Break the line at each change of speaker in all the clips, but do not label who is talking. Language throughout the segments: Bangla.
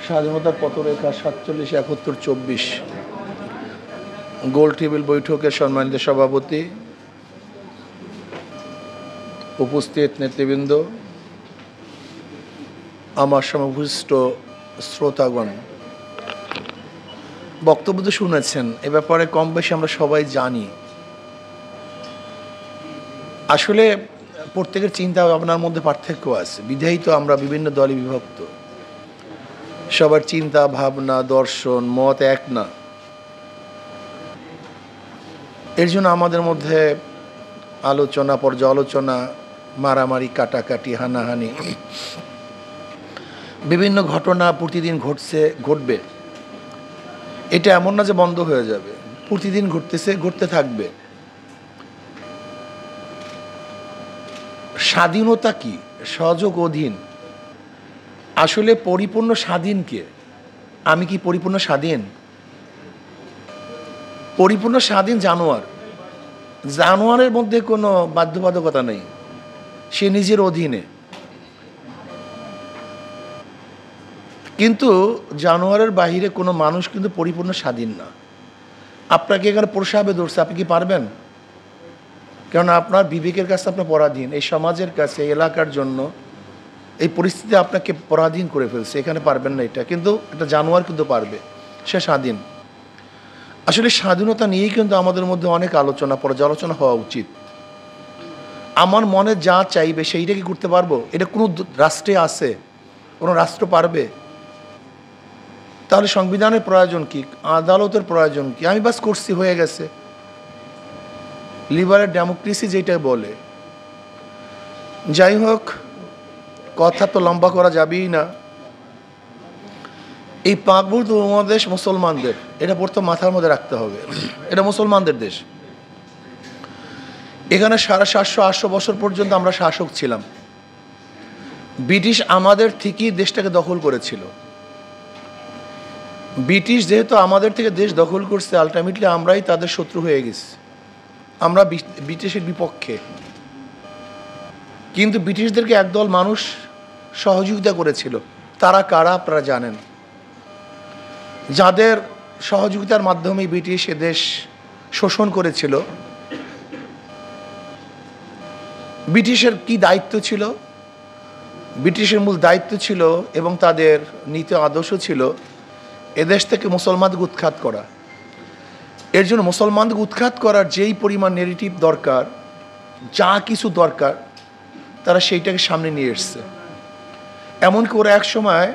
স্বাধীনতার পথরেখা ৪৭, ৭১, ২৪। গোল টেবিল বৈঠকের সম্মানিত সভাপতি, উপস্থিত নেতৃবৃন্দ, আমার সমভিষ্ট শ্রোতাগণ, বক্তব্য তো শুনেছেন। এ ব্যাপারে কম বেশি আমরা সবাই জানি। আসলে প্রত্যেকের চিন্তা ভাবনার মধ্যে পার্থক্য আছে, বিধায়ী তো আমরা বিভিন্ন দলে বিভক্ত। সবার চিন্তা ভাবনা, দর্শন, মত এক না। এর জন্য আমাদের মধ্যে আলোচনা, পর্যালোচনা, মারামারি, কাটাকাটি, হানাহানি, বিভিন্ন ঘটনা প্রতিদিন ঘটবে। এটা এমন না যে বন্ধ হয়ে যাবে, প্রতিদিন ঘটতেছে, ঘটতে থাকবে। স্বাধীনতা কি? সহযোগ অধীন। আসলে পরিপূর্ণ স্বাধীন কে? আমি কি পরিপূর্ণ স্বাধীন? পরিপূর্ণ স্বাধীন জানোয়ার। জানোয়ারের মধ্যে কোনো বাধ্যবাধকতা নেই, সে নিজের অধীনে। কিন্তু জানোয়ারের বাহিরে কোনো মানুষ কিন্তু পরিপূর্ণ স্বাধীন না। আপনাকে এখানে প্রসাবে ধরছে, আপনি কি পারবেন? কারণ আপনার বিবেকের কাছে আপনার পরাধীন, এই সমাজের কাছে, এলাকার জন্য এই পরিস্থিতি আপনাকে পরাধীন করে ফেলছে, এখানে পারবেন না এটা। কিন্তু একটা জানোয়ার কিন্তু পারবে, সে স্বাধীন। আসলে স্বাধীনতা নিয়েই কিন্তু আমাদের মধ্যে অনেক আলোচনা, পর্যালোচনা হওয়া উচিত। আমার মনে যা চাইবে সেইটা কি করতে পারবো? এটা কোনো রাষ্ট্রে আছে? কোনো রাষ্ট্র পারবে? তাহলে সংবিধানের প্রয়োজন কি? আদালতের প্রয়োজন কি? আমি বাস করছি, হয়ে গেছে। লিবারেল ডেমোক্রেসি যেটা বলে। যাই হোক, কথা তো লম্বা করা যাবেই না। এই পাকভূত উপমহাদেশ মুসলমানদের, এটা প্রথম মাথার মধ্যে রাখতে হবে। এটা মুসলমানদের দেশ। এখানে 750-800 বছর পর্যন্ত আমরা শাসক ছিলাম। ব্রিটিশ আমাদের থেকেই দেশটাকে দখল করেছিল। ব্রিটিশ যেহেতু আমাদের থেকে দেশ দখল করছে, আলটিমেটলি আমরাই তাদের শত্রু হয়ে গেছি। আমরা ব্রিটিশের বিপক্ষে। কিন্তু ব্রিটিশদেরকে একদল মানুষ সহযোগিতা করেছিল। তারা কারা আপনারা জানেন। যাদের সহযোগিতার মাধ্যমে ব্রিটিশ এদেশ শোষণ করেছিল। ব্রিটিশের কি দায়িত্ব ছিল? ব্রিটিশের মূল দায়িত্ব ছিল এবং তাদের নীতি আদর্শ ছিল এদেশ থেকে মুসলমানদের উৎখাত করা। এর জন্য মুসলমানদের উৎখাত করার যেই পরিমাণ নেগেটিভ দরকার, যা কিছু দরকার, তারা সেইটাকে সামনে নিয়ে এসছে। এমনকি ওরা এক সময়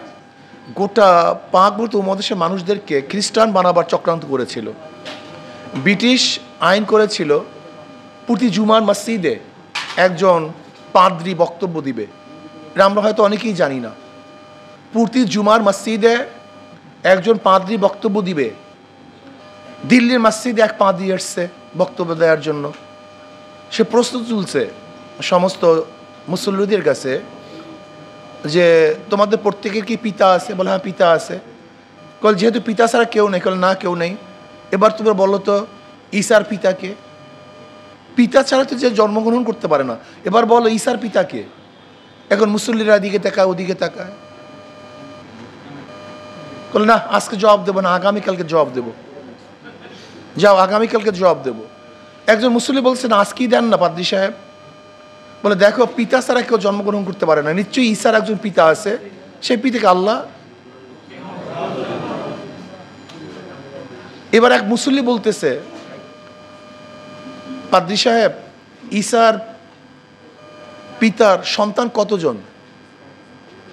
গোটা পাকভূত উপমহাদেশের মানুষদেরকে খ্রিস্টান বানাবার চক্রান্ত করেছিল। ব্রিটিশ আইন করেছিল প্রতি জুমার মসজিদে একজন পাদ্রী বক্তব্য দিবে। এটা আমরা হয়তো অনেকেই জানি না। প্রতি জুমার মসজিদে একজন পাদ্রী বক্তব্য দিবে। দিল্লির মসজিদে এক পাদ্রী এসছে বক্তব্য দেওয়ার জন্য। সে প্রশ্ন তুলছে সমস্ত মুসল্লিদের কাছে যে তোমাদের প্রত্যেকের কি পিতা আছে? বলে হ্যাঁ, পিতা আছে। কল যেহেতু পিতা ছাড়া কেউ নেই। কল না, কেউ নেই। এবার তোমরা বলো তো ঈসার পিতাকে। পিতা ছাড়া তো যে জন্মগ্রহণ করতে পারে না। এবার বলো ঈসার পিতাকে। এখন মুসল্লিরা এদিকে তাকায়, ওদিকে তাকায়। বলে না, আজকে জবাব দেবো না, আগামীকালকে জবাব দেবো। যাও, আগামীকালকে জবাব দেবো। একজন মুসল্লি বলছে না, আজকেই দেন না পাদ্রী সাহেব। বলে দেখো, পিতা ছাড়া কেউ জন্মগ্রহণ করতে পারে না। নিশ্চয়ই ঈসার একজন পিতা আছে, সেই পিতাকে আল্লাহ। এবার এক মুসল্লি বলতেছে, পাদ্রী সাহেব, ঈসার পিতার সন্তান কতজন?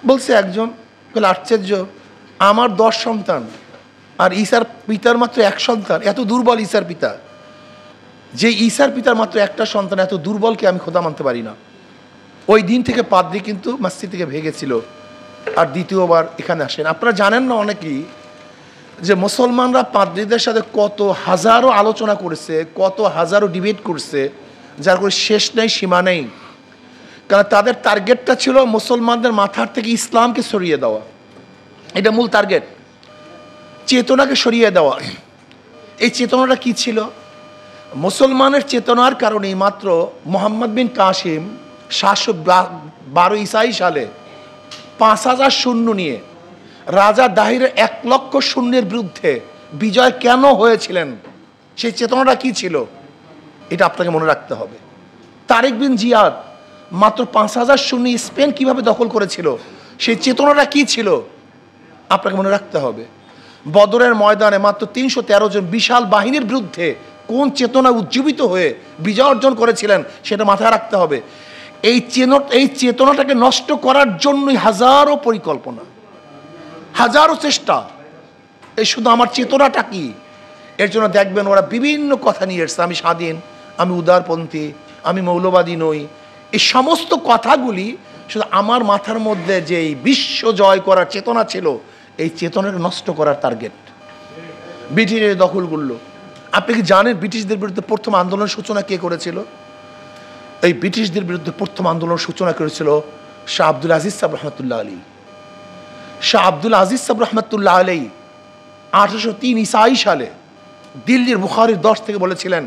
বলছে একজন। বলে আশ্চর্য, আমার 10 সন্তান আর ঈসার পিতার মাত্র 1 সন্তান। এত দুর্বল ঈসার পিতা। যে ঈসার পিতার মাত্র একটা সন্তান, এত দুর্বলকে আমি খোদা মানতে পারি না। ওই দিন থেকে পাদ্রী কিন্তু মসজিদ থেকে ভেগেছিল, আর দ্বিতীয়বার এখানে আসেন। আপনারা জানেন না অনেকেই যে মুসলমানরা পাদ্রীদের সাথে কত হাজারো আলোচনা করেছে, কত হাজারো ডিবেট করছে, যার কোনো শেষ নেই, সীমা নেই। কারণ তাদের টার্গেটটা ছিল মুসলমানদের মাথার থেকে ইসলামকে সরিয়ে দেওয়া। এটা মূল টার্গেট, চেতনাকে সরিয়ে দেওয়া। এই চেতনাটা কি ছিল? মুসলমানের চেতনার কারণেই মাত্র মোহাম্মদ বিন কাসিম 712 ঈসাই সালে 5000 সৈন্য নিয়ে রাজা দাহিরের 1 লক্ষ সৈন্যের বিরুদ্ধে বিজয় কেন হয়েছিলেন, সেই চেতনাটা কি ছিল, এটা আপনাকে মনে রাখতে হবে। তারেক বিন জিয়াদ মাত্র 5000 সৈন্য স্পেন কিভাবে দখল করেছিল, সেই চেতনাটা কি ছিল, আপনাকে মনে রাখতে হবে। বদরের ময়দানে মাত্র 313 জন বিশাল বাহিনীর বিরুদ্ধে কোন চেতনা উজ্জীবিত হয়ে বিজয় অর্জন করেছিলেন, সেটা মাথায় রাখতে হবে। এই চেতনাটাকে নষ্ট করার জন্যই হাজারো পরিকল্পনা, হাজারো চেষ্টা। এই শুধু আমার চেতনাটা কি, এর জন্য দেখবেন ওরা বিভিন্ন কথা নিয়ে এসছে, আমি স্বাধীন, আমি উদারপন্থী, আমি মৌলবাদী নই। এই সমস্ত কথাগুলি শুধু আমার মাথার মধ্যে যে এই বিশ্ব জয় করার চেতনা ছিল, এই চেতনাকে নষ্ট করার টার্গেট। ব্রিটিশের দখল করলো। আপনি কি জানেন ব্রিটিশদের বিরুদ্ধে প্রথম আন্দোলনের সূচনা কে করেছিল? এই ব্রিটিশদের বিরুদ্ধে প্রথম আন্দোলনের সূচনা করেছিল শাহ আব্দুল আজিজ সাহেব রহমতুল্লাহ আলী। শাহ আব্দুল আজিজ সাহেব রহমতুল্লাহ আলী 1803 ঈসাই সালে দিল্লির বুখারীর 10 থেকে বলেছিলেন,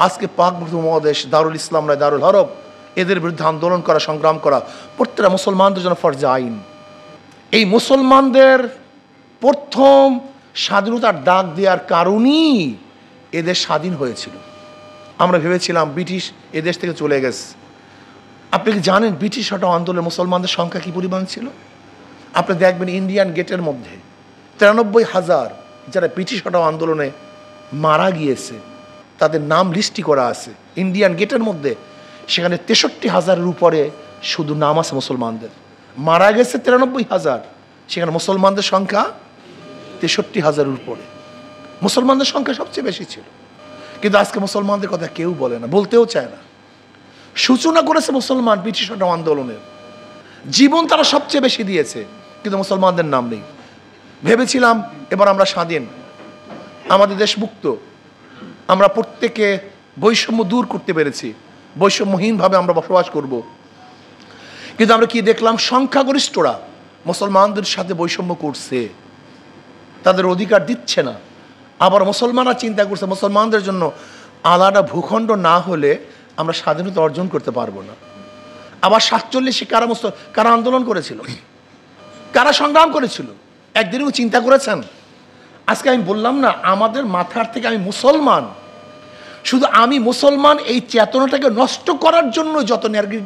আজকে পাক মহাদেশ দারুল ইসলাম নয় দারুল হরব, এদের বিরুদ্ধে আন্দোলন করা, সংগ্রাম করা প্রত্যেকটা মুসলমানদের জন্য ফরজে আইন। এই মুসলমানদের প্রথম স্বাধীনতার ডাক দেওয়ার কারণেই এদের স্বাধীন হয়েছিল। আমরা ভেবেছিলাম ব্রিটিশ এদেশ থেকে চলে গেছে। আপনি কি জানেন ব্রিটিশ হটাও আন্দোলনে মুসলমানদের সংখ্যা কী পরিমাণ ছিল? আপনি দেখবেন ইন্ডিয়ান গেটের মধ্যে 93,000 যারা ব্রিটিশ হটাও আন্দোলনে মারা গিয়েছে তাদের নাম লিস্টি করা আছে ইন্ডিয়ান গেটের মধ্যে। সেখানে 63,000-এর উপরে শুধু নাম আছে মুসলমানদের। মারা গেছে 93,000, সেখানে মুসলমানদের সংখ্যা 63,000-এর উপরে। মুসলমানদের সংখ্যা সবচেয়ে বেশি ছিল, কিন্তু আজকে মুসলমানদের কথা কেউ বলে না, বলতেও চায় না। সূচনা করেছে মুসলমান ব্রিটিশ হটাও আন্দোলনের, জীবন তারা সবচেয়ে বেশি দিয়েছে, কিন্তু মুসলমানদের নাম নেই। ভেবেছিলাম এবার আমরা স্বাধীন, আমাদের দেশ মুক্ত, আমরা প্রত্যেকে বৈষম্য দূর করতে পেরেছি, বৈষম্যহীনভাবে আমরা বসবাস করব। কিন্তু আমরা কি দেখলাম? সংখ্যাগরিষ্ঠরা মুসলমানদের সাথে বৈষম্য করছে, তাদের অধিকার দিচ্ছে না। আবার মুসলমানরা চিন্তা করছে মুসলমানদের জন্য আলাদা ভূখণ্ড না হলে আমরা স্বাধীনতা অর্জন করতে পারবো না। আবার 47-এ কারা আন্দোলন করেছিল, কারা সংগ্রাম করেছিল, একদিনও চিন্তা করেছেন? আজকে আমি বললাম না, আমাদের মাথার থেকে আমি মুসলমান, শুধু আমি মুসলমান এই চেতনাটাকে নষ্ট করার জন্য যত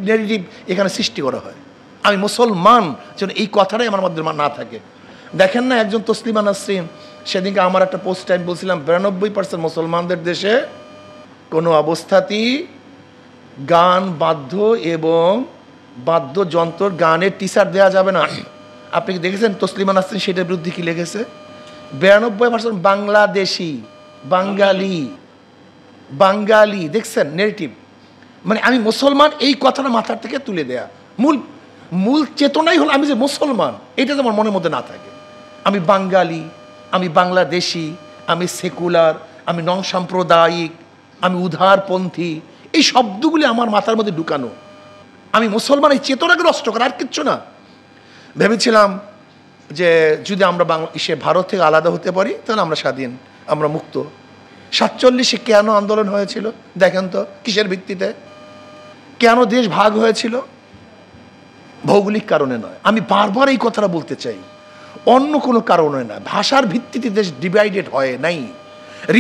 নেগেটিভ এখানে সৃষ্টি করা হয়। আমি মুসলমান যেন এই কথাটাই আমার মধ্যে না থাকে। দেখেন না, একজন তসলিমা নাসরিন সেদিনকে আমার একটা পোস্টে আমি বলছিলাম 92% মুসলমানদের দেশে কোনো অবস্থাতেই গান বাদ্য এবং বাদ্যযন্ত্র গানের টিচার দেওয়া যাবে না। আপনি কি দেখেছেন তসলিমা নাসরিন সেটার বিরুদ্ধে কি লিখেছে? 92% বাংলাদেশি, বাঙালি দেখছেন নেগেটিভ। মানে আমি মুসলমান এই কথাটা মাথার থেকে তুলে দেয়া, মূল চেতনাই হলো আমি যে মুসলমান, এটা যেমন মনের মধ্যে না থাকে। আমি বাঙালি, আমি বাংলাদেশি, আমি সেকুলার, আমি নন সাম্প্রদায়িক, আমি উদারপন্থী, এই শব্দগুলি আমার মাথার মধ্যে ঢুকানো। আমি মুসলমান, এই চেতনাকে নষ্ট করা, আর কিচ্ছু না। ভেবেছিলাম যে যদি আমরা ভারত থেকে আলাদা হতে পারি তাহলে আমরা স্বাধীন, আমরা মুক্ত। 47-এ কেন আন্দোলন হয়েছিল দেখেন তো, কিসের ভিত্তিতে? কেন দেশ ভাগ হয়েছিল? ভৌগোলিক কারণে নয়, আমি বারবার এই কথাটা বলতে চাই, অন্য কোনো কারণে না। ভাষার ভিত্তিতে দেশ ডিভাইডেড হয় নাই,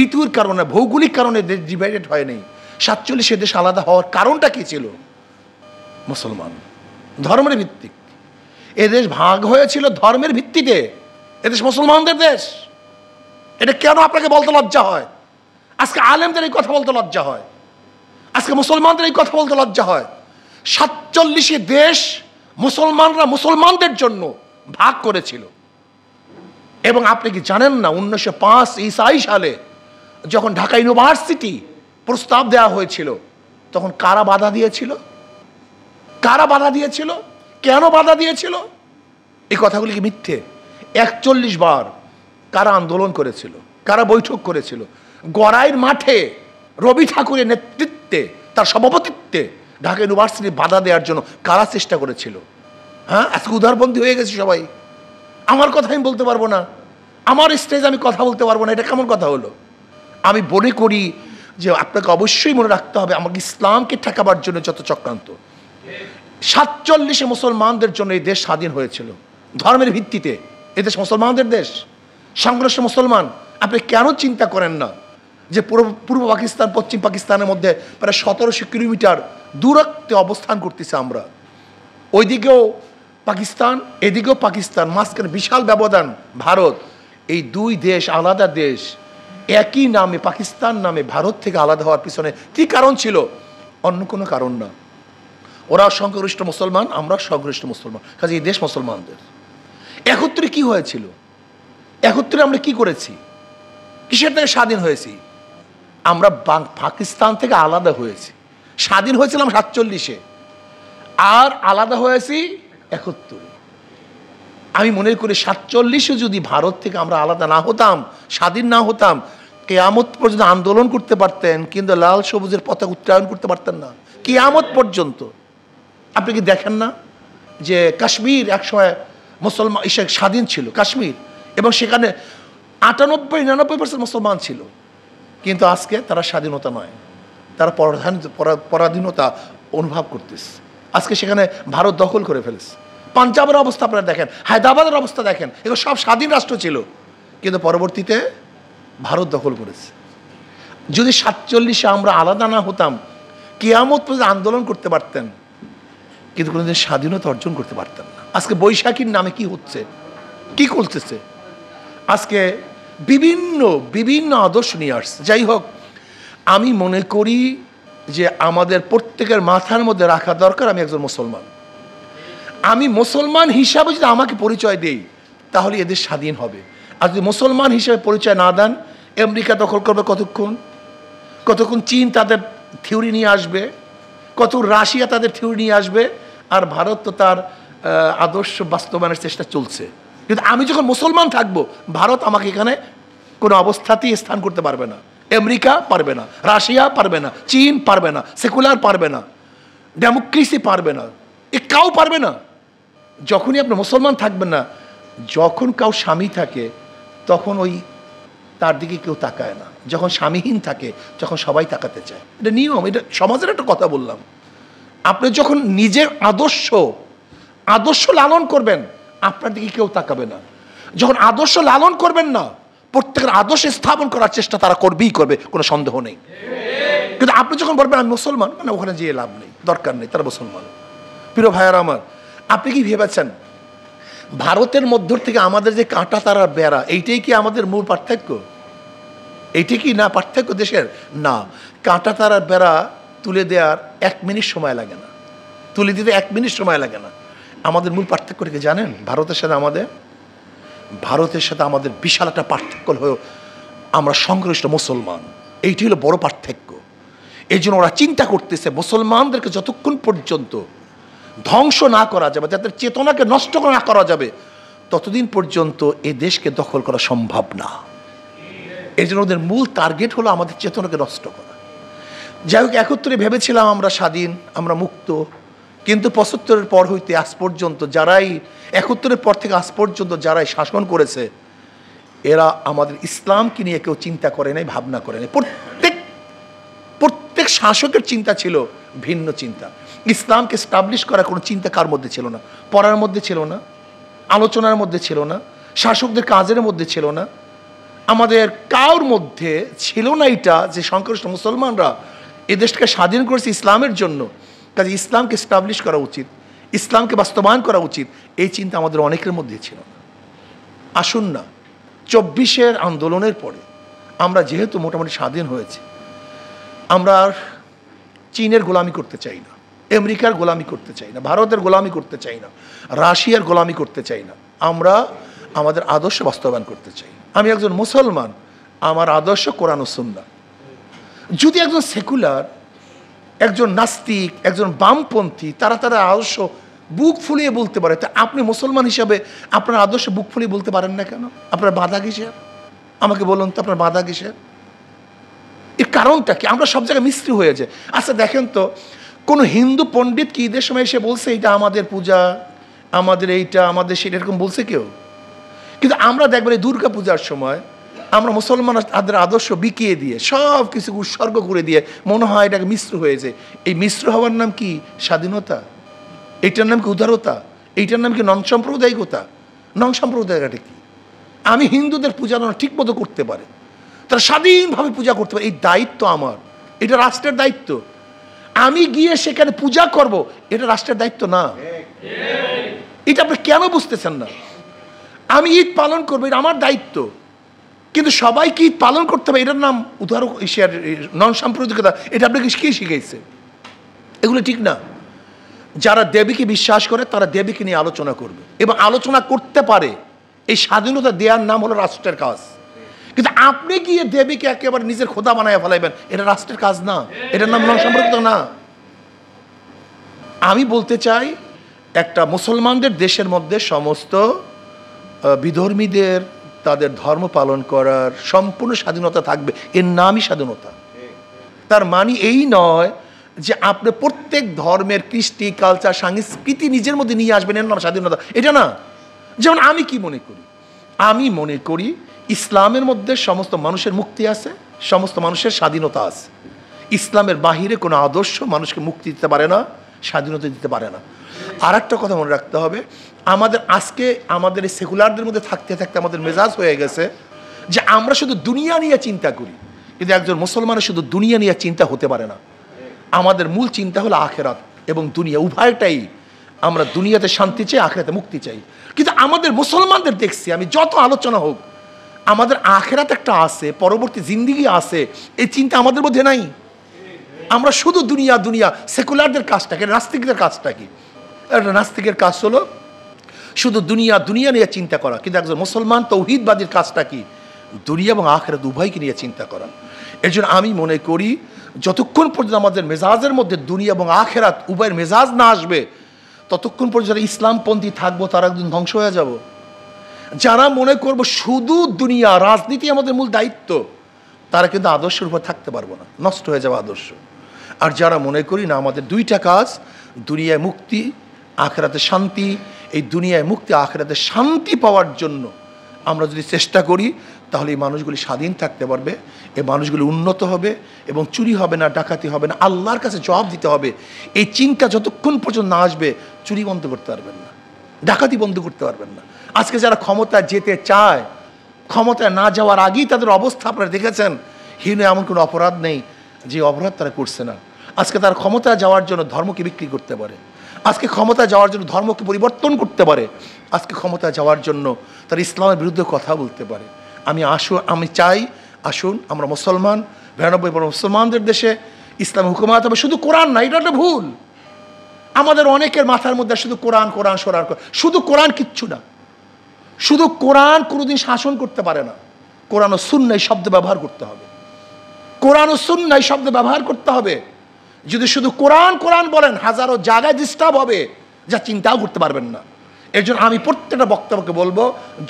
ঋতুর কারণে, ভৌগোলিক কারণে দেশ ডিভাইডেড হয় নাই। 47-এ দেশ আলাদা হওয়ার কারণটা কি ছিল? মুসলমান, ধর্মের ভিত্তিক। এদেশ ভাগ হয়েছিল ধর্মের ভিত্তিতে, এদেশ মুসলমানদের দেশ। এটা কেন আপনাকে বলতে লজ্জা হয়? আজকে আলেমদের এই কথা বলতে লজ্জা হয়, আজকে মুসলমানদের এই কথা বলতে লজ্জা হয়। 47-এ দেশ মুসলমানরা মুসলমানদের জন্য ভাগ করেছিল। এবং আপনি কি জানেন না 1905 ঈসাই সালে যখন ঢাকা ইউনিভার্সিটি প্রস্তাব দেওয়া হয়েছিল, তখন কারা বাধা দিয়েছিল? কারা বাধা দিয়েছিল? কেন বাধা দিয়েছিল? এই কথাগুলি কি মিথ্যে? 41 বার কারা আন্দোলন করেছিল, কারা বৈঠক করেছিল? গড়াইয়ের মাঠে রবি ঠাকুরের নেতৃত্বে, তার সভাপতিত্বে ঢাকা ইউনিভার্সিটি বাধা দেওয়ার জন্য কারা চেষ্টা করেছিল? হ্যাঁ, আজকে উদারপন্থী হয়ে গেছে সবাই। আমার কথা আমি বলতে পারবো না, আমার স্টেজ আমি কথা বলতে পারবো না, এটা কেমন কথা হলো? আমি মনে করি যে আপনাকে অবশ্যই মনে রাখতে হবে আমাকে ইসলামকে ঠেকাবার জন্য যত চক্রান্ত। 47-এ মুসলমানদের জন্য এই দেশ স্বাধীন হয়েছিল ধর্মের ভিত্তিতে, এদেশ মুসলমানদের দেশ, সংঘর্ষ মুসলমান। আপনি কেন চিন্তা করেন না যে পূর্ব পাকিস্তান পশ্চিম পাকিস্তানের মধ্যে প্রায় 1700 কিলোমিটার দূরত্বে অবস্থান করতেছে আমরা, ওইদিকেও পাকিস্তান এদিকেও পাকিস্তান, মাঝখানে বিশাল ব্যবধান ভারত। এই দুই দেশ আলাদা দেশ, একই নামে পাকিস্তান নামে ভারত থেকে আলাদা হওয়ার পিছনে কি কারণ ছিল? অন্য কোনো কারণ না। ওরা সংখ্যাগরিষ্ঠ মুসলমান, আমরা সংখ্যাগরিষ্ঠ মুসলমান, কাজে এই দেশ মুসলমানদের। একত্রে কি হয়েছিল? একত্রে আমরা কি করেছি? কিসের থেকে স্বাধীন হয়েছি? আমরা পাকিস্তান থেকে আলাদা হয়েছি। স্বাধীন হয়েছিলাম 47-এ, আর আলাদা হয়েছি 71-এ। আমি মনে করি 47-এ যদি ভারত থেকে আমরা আলাদা না হতাম, স্বাধীন না হতাম, কিয়ামত পর্যন্ত আন্দোলন করতে পারতেন, কিন্তু লাল সবুজের পতাকা উত্তোলন করতে পারতেন না কিয়ামত পর্যন্ত। আপনি কি দেখেন না যে কাশ্মীর একসময় মুসলমান স্বাধীন ছিল কাশ্মীর, এবং সেখানে 98-99% মুসলমান ছিল, কিন্তু আজকে তারা স্বাধীনতা নয়, তারা পরাধীনতা অনুভব করতেছে। আজকে সেখানে ভারত দখল করে ফেলেছে। পাঞ্জাবের অবস্থা আপনারা দেখেন, হায়দ্রাবাদের অবস্থা দেখেন, এগুলো সব স্বাধীন রাষ্ট্র ছিল, কিন্তু পরবর্তীতে ভারত দখল করেছে। যদি 47-এ আমরা আলাদা না হতাম, কিয়ামত পর্যন্ত আন্দোলন করতে পারতেন, কিন্তু কোনোদিন স্বাধীনতা অর্জন করতে পারতেন না। আজকে বৈশাখীর নামে কি হচ্ছে, কি করতেছে? আজকে বিভিন্ন বিভিন্ন আদর্শ নিয়ে আসছে। যাই হোক, আমি মনে করি যে আমাদের প্রত্যেকের মাথার মধ্যে রাখা দরকার, আমি একজন মুসলমান। আমি মুসলমান হিসাবে যদি আমাকে পরিচয় দেই, তাহলে এদের স্বাধীন হবে। আর যদি মুসলমান হিসেবে পরিচয় না দেন, আমেরিকা দখল করবে কতক্ষণ, কতক্ষণ চীন তাদের থিওরি নিয়ে আসবে, কত রাশিয়া তাদের থিওরি নিয়ে আসবে, আর ভারত তো তার আদর্শ বাস্তবায়নের চেষ্টা চলছে। কিন্তু আমি যখন মুসলমান থাকবো, ভারত আমাকে এখানে কোনো অবস্থাতেই স্থান করতে পারবে না। আমেরিকা পারবে না, রাশিয়া পারবে না, চীন পারবে না, সেকুলার পারবে না, ডেমোক্রেসি পারবে না, কাউ পারবে না। যখনই আপনি মুসলমান থাকবেন না, যখন কাউ স্বামী থাকে তখন ওই তার দিকে কেউ তাকায় না, যখন স্বামীহীন থাকে যখন সবাই তাকাতে চায়। এটা নিয়ম, এটা সমাজের একটা কথা বললাম। আপনি যখন নিজের আদর্শ লালন করবেন, আপনার দিকে কেউ তাকাবে না। যখন আদর্শ লালন করবেন না, প্রত্যেকের আদর্শ স্থাপন করার চেষ্টা তারা করবেই করবে, কোনো সন্দেহ নেই। কিন্তু আপনি যখন বলবেন আমি মুসলমান, মানে ওখানে যেয়ে লাভ নেই, দরকার নেই, তারা মুসলমান। প্রিয় ভাইয়ারা আমার, আপনি কি ভেবেছেন ভারতের মধ্য থেকে আমাদের যে কাঁটা তারার বেড়া, এইটাই কি আমাদের মূল পার্থক্য? এইটাই কি না পার্থক্য দেশের? না, কাঁটা তারার বেড়া তুলে দেওয়ার 1 মিনিট সময় লাগে না, তুলে দিতে 1 মিনিট সময় লাগে না। আমাদের মূল পার্থক্যটা কি জানেন? ভারতের সাথে আমাদের বিশাল একটা পার্থক্য হলো আমরা সংখ্যাগরিষ্ঠ মুসলমান। এইটি হলো বড় পার্থক্য। এই জন্য ওরা চিন্তা করতেছে মুসলমানদেরকে যতক্ষণ পর্যন্ত ধ্বংস না করা যাবে, যাদের চেতনাকে নষ্ট না করা যাবে, ততদিন পর্যন্ত এই দেশকে দখল করা সম্ভব না। এই জন্য ওদের মূল টার্গেট হলো আমাদের চেতনাকে নষ্ট করা। যাই হোক, 71-এ ভেবেছিলাম আমরা স্বাধীন, আমরা মুক্ত, কিন্তু 75-এর পর হইতে আজ পর্যন্ত যারাই 71-এর পর থেকে আজ পর্যন্ত যারাই শাসন করেছে, এরা আমাদের ইসলামকে নিয়ে কেউ চিন্তা করে নাই, ভাবনা করে নাই। প্রত্যেক শাসকের চিন্তা ছিল ভিন্ন চিন্তা। ইসলামকে স্টাবলিশ করার কোনো চিন্তা কার মধ্যে ছিল না, পড়ার মধ্যে ছিল না, আলোচনার মধ্যে ছিল না, শাসকদের কাজের মধ্যে ছিল না, আমাদের কারোর মধ্যে ছিল না এটা যে সংখ্যাগরিষ্ঠ মুসলমানরা এ দেশকে স্বাধীন করেছে ইসলামের জন্য, কাজে ইসলামকে স্টাবলিশ করা উচিত, ইসলামকে বাস্তবায়ন করা উচিত, এই চিন্তা আমাদের অনেকের মধ্যে ছিল না। আসুন না, 24-এর আন্দোলনের পরে আমরা যেহেতু মোটামুটি স্বাধীন হয়েছে, আমরা আর চীনের গোলামি করতে চাই না, আমেরিকার গোলামি করতে চাই না, ভারতের গোলামি করতে চাই না, রাশিয়ার গোলামি করতে চাই না। আমরা আমাদের আদর্শ বাস্তবায়ন করতে চাই। আমি একজন মুসলমান, আমার আদর্শ কোরআন ও সুন্নাহ। যদি একজন সেকুলার, একজন নাস্তিক, একজন বামপন্থী তারা আদর্শ বুক ফুলিয়ে বলতে পারে, তা আপনি মুসলমান হিসাবে আপনার আদর্শ বুক ফুলিয়ে বলতে পারেন না কেন? আপনার বাধা কিসের? আমাকে বলুন তো, আপনার বাধা কিসের? এর কারণটা কি? আমরা সব জায়গায় মিস্ত্রি হয়ে যায়। আচ্ছা দেখেন তো, কোনো হিন্দু পণ্ডিত কি ঈদের সময় এসে বলছে এটা আমাদের পূজা, আমাদের এইটা, আমাদের সেটা, এরকম বলছে কেউ? কিন্তু আমরা দেখবেন এই দুর্গা পূজার সময় আমরা মুসলমান তাদের আদর্শ বিকিয়ে দিয়ে সব কিছু উৎসর্গ করে দিয়ে মনে হয় এটাকে মিশ্র হয়েছে। এই মিশ্র হওয়ার নাম কি? স্বাধীনতা। এইটার নাম কি উদারতা? এইটার নাম কি নন সাম্প্রদায়িকতা? নন সাম্প্রদায়িকতা কি? আমি হিন্দুদের পূজা ঠিক মতো করতে পারে, তারা স্বাধীনভাবে পূজা করতে পারে, এই দায়িত্ব আমার, এটা রাষ্ট্রের দায়িত্ব। আমি গিয়ে সেখানে পূজা করব, এটা রাষ্ট্রের দায়িত্ব না। এটা আপনি কেন বুঝতেছেন না? আমি ঈদ পালন করবো, এটা আমার দায়িত্ব, কিন্তু সবাইকে ঈদ পালন করতে হবে, এটার নাম উদাহরণ নন সাম্প্রদায়িকতা। এটা আপনাকে কে শিখেছে? এগুলো ঠিক না। যারা দেবীকে বিশ্বাস করে তারা দেবীকে নিয়ে আলোচনা করবে এবং আলোচনা করতে পারে। এই স্বাধীনতা দেওয়ার নাম হলো রাষ্ট্রের কাজ। কিন্তু আপনি গিয়ে দেবীকে একেবারে নিজের খোদা বানায় ফেলাইবেন, এটা রাষ্ট্রের কাজ না, এটার নাম নন সাম্প্রদায়িকতা না। আমি বলতে চাই, একটা মুসলমানদের দেশের মধ্যে সমস্ত বিধর্মীদের তাদের ধর্ম পালন করার সম্পূর্ণ স্বাধীনতা থাকবে, এর নামই স্বাধীনতা। তার মানে এই নয় যে আপনি প্রত্যেক ধর্মের কৃষ্টি, কালচার, সংস্কৃতি নিজের মধ্যে নিয়ে আসবেন, এর নাম স্বাধীনতা, এটা না। যেমন আমি কি মনে করি, আমি মনে করি ইসলামের মধ্যে সমস্ত মানুষের মুক্তি আছে, সমস্ত মানুষের স্বাধীনতা আছে। ইসলামের বাহিরে কোনো আদর্শ মানুষকে মুক্তি দিতে পারে না, স্বাধীনতা দিতে পারে না। আর একটা কথা মনে রাখতে হবে, আমাদের এই সেকুলারদের মধ্যে থাকতে থাকতে আমাদের মেজাজ হয়ে গেছে যে আমরা শুধু দুনিয়া নিয়ে চিন্তা করি, কিন্তু একজন মুসলমানের শুধু দুনিয়া নিয়ে চিন্তা হতে পারে না। আমাদের মূল চিন্তা হলো আখেরাত এবং দুনিয়া, উভয়টাই। আমরা দুনিয়াতে শান্তি চাই, আখেরাতে মুক্তি চাই। কিন্তু আমাদের মুসলমানদের দেখছি, আমি যত আলোচনা হোক, আমাদের আখেরাত একটা আছে, পরবর্তী জিন্দিগি আছে, এই চিন্তা আমাদের মধ্যে নাই। আমরা শুধু দুনিয়া দুনিয়া। সেকুলারদের কাজটা কি? নাস্তিকদের কাজটা কি? একটা নাস্তিকের কাজ হলো শুধু দুনিয়া দুনিয়া নিয়ে চিন্তা করা। কিন্তু একজন মুসলমান তৌহিদবাদীর কাজটা কি? দুনিয়া এবং আখেরাত উভয়কে নিয়ে চিন্তা করা। এর জন্য আমি মনে করি যতক্ষণ পর্যন্ত আমাদের মেজাজের মধ্যে দুনিয়া এবং আখেরাত উভয়ের মেজাজ না আসবে, ততক্ষণ পর্যন্ত যারা ইসলামপন্থী থাকবো তারা একদিন ধ্বংস হয়ে যাব। যারা মনে করবো শুধু দুনিয়া, রাজনীতি আমাদের মূল দায়িত্ব, তারা কিন্তু আদর্শের উপর থাকতে পারবো না, নষ্ট হয়ে যাবে আদর্শ। আর যারা মনে করি না আমাদের দুইটা কাজ, দুনিয়ায় মুক্তি, আখেরাতে শান্তি, এই দুনিয়ায় মুক্তি আখেরাতে শান্তি পাওয়ার জন্য আমরা যদি চেষ্টা করি, তাহলে এই মানুষগুলি স্বাধীন থাকতে পারবে, এই মানুষগুলি উন্নত হবে এবং চুরি হবে না, ডাকাতি হবে না, আল্লাহর কাছে জবাব দিতে হবে। এই চিন্তা যতক্ষণ পর্যন্ত না আসবে, চুরি বন্ধ করতে পারবেন না, ডাকাতি বন্ধ করতে পারবেন না। আজকে যারা ক্ষমতায় যেতে চায়, ক্ষমতায় না যাওয়ার আগেই তাদের অবস্থা আপনারা দেখেছেন। হীন এমন কোনো অপরাধ নেই যে অপরাধ তারা করছে না। আজকে তারা ক্ষমতায় যাওয়ার জন্য ধর্মকে বিক্রি করতে পারে, আজকে ক্ষমতায় যাওয়ার জন্য ধর্মকে পরিবর্তন করতে পারে, আজকে ক্ষমতায় যাওয়ার জন্য তারা ইসলামের বিরুদ্ধে কথা বলতে পারে। আমি চাই, আসুন আমরা মুসলমান, 92% মুসলমানদের দেশে ইসলামের হুকুমাত হবে। শুধু কোরআন না, এটা একটা ভুল। আমাদের অনেকের মাথার মধ্যে শুধু কোরআন কোরআন সরার, শুধু কোরআন কিচ্ছু না। শুধু কোরআন কোনোদিন শাসন করতে পারে না। কোরআন ও সুন্নাহ শব্দ ব্যবহার করতে হবে, কোরআন ও সুন্নাহ শব্দ ব্যবহার করতে হবে। যদি শুধু কোরআন কোরআন বলেন, হাজারো জায়গায় ডিস্টার্ব হবে, যা চিন্তাও করতে পারবেন না। এর জন্য আমি প্রত্যেকটা বক্তব্যকে বলবো,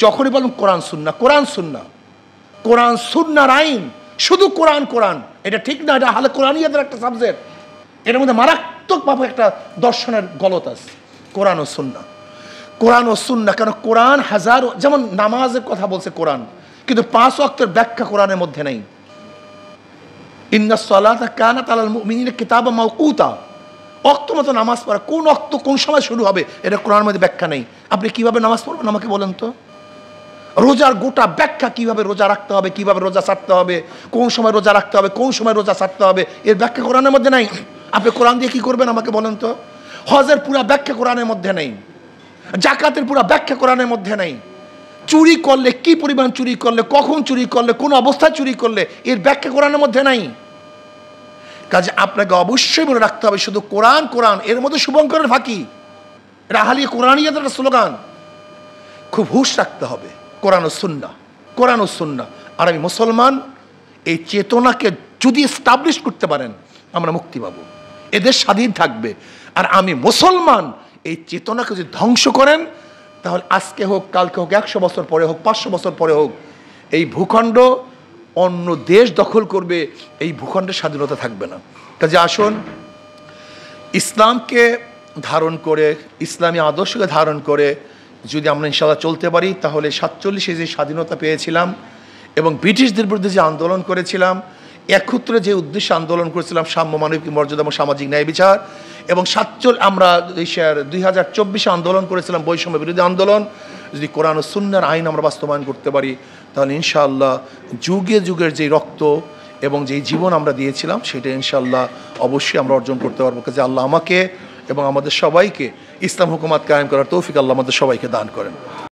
যখনই বলুন কোরআন সুন্নাহ, কোরআন সুন্নাহ, কোরআন সুন্নাহর আইন, শুধু কোরআন কোরআন, এটা ঠিক না। এটা হালে কোরআনিয়াদের একটা সাবজেক্ট, এটার মধ্যে মারাত্মকভাবে একটা দর্শনের গলত আছে। কোরআন ও সুন্নাহ, কোরআন ও সুন্নাহ। কেন? কোরআন হাজারো, যেমন নামাজের কথা বলছে কোরআন, কিন্তু 5 ওয়াক্তের ব্যাখ্যা কোরআনের মধ্যে নেই। ইন্নাস সালাতা কানাত আলাল মুমিনিনা কিতাবাম মাওকুতা, ওয়াক্ত মতো নামাজ পড়া, কোন ওয়াক্ত কোন সময় শুরু হবে, এটা কোরআনের মধ্যে ব্যাখ্যা নেই। আপনি কিভাবে নামাজ পড়বেন আমাকে বলেন তো? রোজার গোটা ব্যাখ্যা, কিভাবে রোজা রাখতে হবে, কিভাবে রোজা ছাড়তে হবে, কোন সময় রোজা রাখতে হবে, কোন সময় রোজা ছাড়তে হবে, এর ব্যাখ্যা কোরআনের মধ্যে নাই। আপনি কোরআন দিয়ে কি করবেন আমাকে বলেন তো? হজের পুরা ব্যাখ্যা কোরআনের মধ্যে নেই, জাকাতের পুরা ব্যাখ্যা কোরআনের মধ্যে নেই। চুরি করলে কি পরিমাণ চুরি করলে, কখন চুরি করলে, কোন অবস্থায় চুরি করলে, এর ব্যাখ্যা কোরআনের মধ্যে নাই। কাজে আপনাকে অবশ্যই মনে রাখতে হবে, শুধু কোরআন কোরআন, এর মধ্যে শুভঙ্করের ফাঁকি, এটা হালিয়ে কোরআনিয়াদের একটা স্লোগান। খুব হুঁশ রাখতে হবে, কোরআন ও সুন্নাহ, কোরআন ও সুন্নাহ। আর আমি মুসলমান, এই চেতনাকে যদি এস্টাবলিশ করতে পারেন, আমরা মুক্তি পাবো, এদের স্বাধীন থাকবে। আর আমি মুসলমান, এই চেতনাকে যদি ধ্বংস করেন, তাহলে আজকে হোক, কালকে হোক, 100 বছর পরে হোক, 500 বছর পরে হোক, এই ভূখণ্ড অন্য দেশ দখল করবে, এই ভূখণ্ডের স্বাধীনতা থাকবে না। কাজে আসুন, ইসলামকে ধারণ করে, ইসলামী আদর্শকে ধারণ করে যদি আমরা ইনশাআল্লাহ চলতে পারি, তাহলে 47-এ যে স্বাধীনতা পেয়েছিলাম এবং ব্রিটিশদের বিরুদ্ধে যে আন্দোলন করেছিলাম, একত্রে যে উদ্দেশ্যে আন্দোলন করেছিলাম, সাম্য, মানবিক মর্যাদা এবং সামাজিক ন্যায় বিচার, এবং আমরা 2024 আন্দোলন করেছিলাম বৈষম্য বিরোধী আন্দোলন, যদি কোরআন ও সুন্নাহর আইন আমরা বাস্তবায়ন করতে পারি, তাহলে ইনশাআল্লাহ যুগে যুগের যে রক্ত এবং যেই জীবন আমরা দিয়েছিলাম সেটা ইনশাআল্লাহ অবশ্যই আমরা অর্জন করতে পারবো। কাজে আল্লাহ আমাকে এবং আমাদের সবাইকে ইসলাম হুকুমাত কায়েম করার তৌফিক আল্লাহ আমাদের সবাইকে দান করেন।